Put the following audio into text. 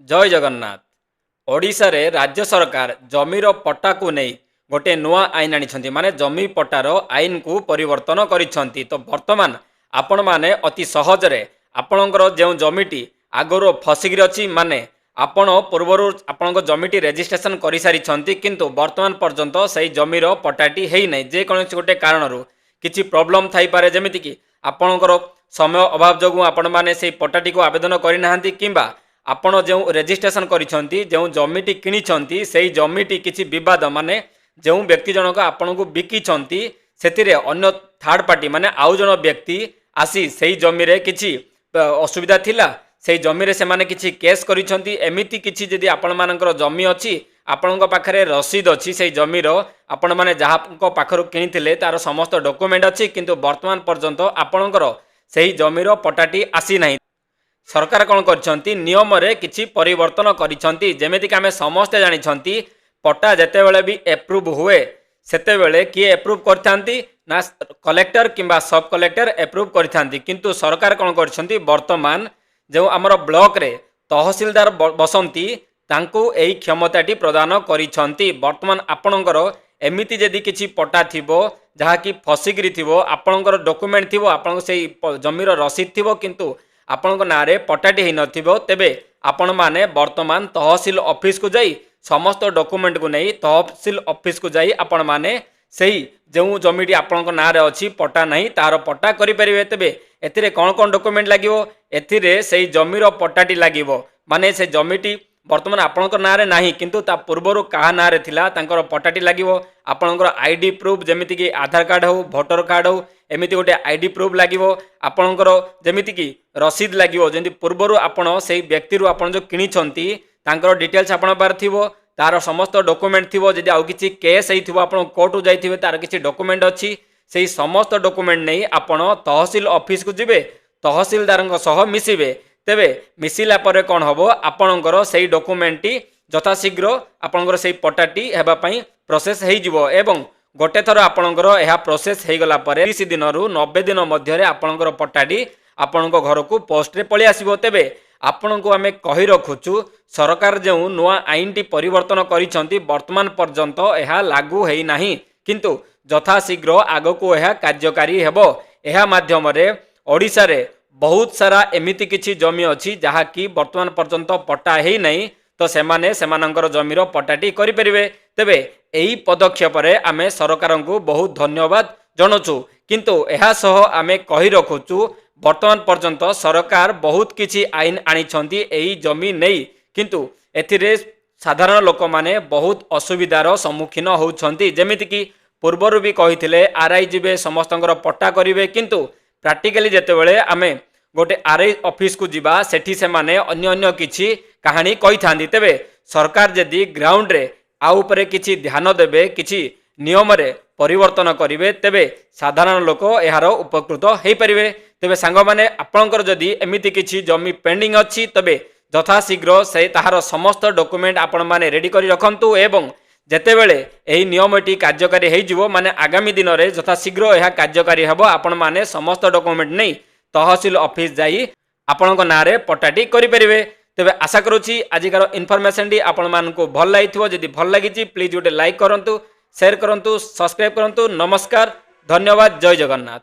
जय जगन्नाथ। ओडिशा रे राज्य सरकार जमीर पट्टा को नहीं गोटे नुआ आईन आनी माने जमी पट्टार आईन को परिवर्तन करिसेंती। तो वर्तमान आपण माने अति सहजरे आपणकर जो जमीटी आगरो फसिकी अच्छी माने आपण पूर्वर आपण जमीटी रेजिस्ट्रेशन कर सारी किंतु वर्तमान पर्यंत से जमीर पट्टाटी है नहीं जेकोसी गोटे कारण किसी प्रोब्लेम थी पारे जमीती कि आपणकर समय अभाव जो आपण मैंने से पट्टाटी को आवेदन करना कि आपण जो रेजिस्ट्रेशन करिसेंती जो जमीटी किनिछंती से जमीटी किसी विवाद माने जो व्यक्ति जनक आपण को बिकिछंती सेतिरे अन्य थर्ड पार्टी माने आउ जन व्यक्ति आसी से जमी रे किछि असुविधा थिला से जमी रे से माने किछि केस करिछंती एमिति किछि जदि आपण मानकर जमी अछि आपणक पाखरे रसीद अछि से जमीर आपण माने जहाँ पाखरु किनिथिले तार समस्त डॉक्यूमेंट अछि किंतु वर्तमान पर्यंत आपणकर सेही जमीर पट्टाटी आसी नाही। सरकार कौन कर नियम रे किछि परिवर्तन करिसेंती जेमिति आमे समस्ते जानिछंती पट्टा जेतेबेले भी एप्रूव हुए सेतेबेले किए एप्रूव करथांती ना कलेक्टर किंबा सब कलेक्टर एप्रूव करथांती किंतु सरकार कौन करछंती वर्तमान जो आमर ब्लॉक रे तहसीलदार बसंती तांको एही क्षमताटी प्रदान करिसेंती। वर्तमान आपणकर एमिति जदि किछि पट्टा थिबो जहा कि फसिकरी थिबो आपणकर डॉक्यूमेंट थिबो आपण सेही जमीर रसीद थिबो किंतु आपण ना पट्टाटी हो नथिबो तेबे आपण माने वर्तमान तहसील ऑफिस को जाई समस्त डॉक्यूमेंट को नहीं तहसील ऑफिस को जाई आपण माने सही जो जमीटी आपण ना अच्छी पट्टा नहीं तार पट्टा करि परिबे। तेबे एथिरे कौन कौन डॉक्यूमेंट लागिवो एथिरे सही जमीर पट्टाटी लागिवो माने से जमीटी वर्तमान आपणकर ना नहीं किंतु ता पूर्वर क्या ना थिला तांकर पट्टाटी लागिवो आपणकर आईडी प्रूफ जेमिति कि आधार कार्ड हो भोटर कार्ड हो एमिति गोटे आईडी प्रूफ लागिवो आपणकर जेमिति कि रसीद लागिवो जेंति पूर्वर आपण से व्यक्ति रु आपण जो किनिछंती तांकर डिटेल्स आपण पार थिवो तार समस्त डॉक्यूमेंट थिवो जदि आउ किछि केस हेइथिवो आपण कोर्ट रु जाइथिबे तार किछि डॉक्यूमेंट अछि सेही समस्त डॉक्यूमेंट नै आपण तहसील ऑफिस को जिबे तहसीलदारଙ୍କ सह मिसिबे तेबे मिसिला परे कोन हबो आपणकर सेही डॉक्यूमेंटटी यथाशीघ्र आपणकर सेही पट्टाटी हेबा पई प्रोसेस हेइ जिवो एवं गोटे थर आपणकर एहा प्रोसेस हेइ गला परे 30 दिन रु 90 दिन मध्य रे आपणकर पट्टाटी आपणको घर को पोस्ट रे पळि आसीबो। तेबे आपणको आमे कहि रखुछु सरकार जो नुआ आईन टी परिवर्तन करिसंती वर्तमान पर्यंत एहा लागू हेइ नाही किंतु यथाशीघ्र आगो को एहा कार्यकारी हेबो। एहा माध्यम रे ओडिसा रे बहुत सारा एमिति किछि जमी अछि जहा कि वर्तमान पर्यंत पट्टा हेइ नाही तो सेमाने सेमानंकर जमीर पट्टाटी करि परिबे। तेबे एही पदक्षेप रे आमे सरकार को बहुत धन्यवाद जनाचु किंतु एहा सह आमे कहि रखुछु वर्तमान पर्यंत सरकार बहुत किछि आईन आनिछंती एही जमी नहीं किंतु एथिरे साधारण लोक माने बहुत असुविधार सम्मुखीन होउछंती जेमिति कि पूर्वर भी कहिथिले आरआई जिबे समस्तंकर पट्टा करिवे किंतु प्रैक्टिकली जेतेबेले आमे गोटे आरआई ऑफिस को जिबा सेठी से माने अन्य अन्य किछि कहानी कहि थांदी तेबे सरकार जदि ग्राउंड रे आ ऊपर किछि ध्यान देबे किछि नियम रे परिवर्तन करिवे तेबे साधारण लोक एहार उपकृत हेइ परिवे। तेबे सांग माने आपणकर जदि एमिति किछि जमी पेंडिंग अछि तबे यथाशीघ्र से ताहार समस्त डॉक्यूमेंट आपण माने रेडी करि रखंतु एवं जेतेबेले एही नियमटी कार्यकारी हेइ जिवो माने आगामी दिन रे यथाशीघ्र एहा कार्यकारी हेबो आपण माने समस्त डॉक्यूमेंट नै तहसील ऑफिस जाई आपणको नारे पट्टाटी करि परिवे। तेबे आशा करूची आजिकार इनफॉरमेशन टी आपण मानको भल लागिथिबो जदि भल लागिची प्लीज गोटे लाइक करंतु शेयर करंतु सब्सक्राइब करंतु। नमस्कार धन्यवाद जय जगन्नाथ।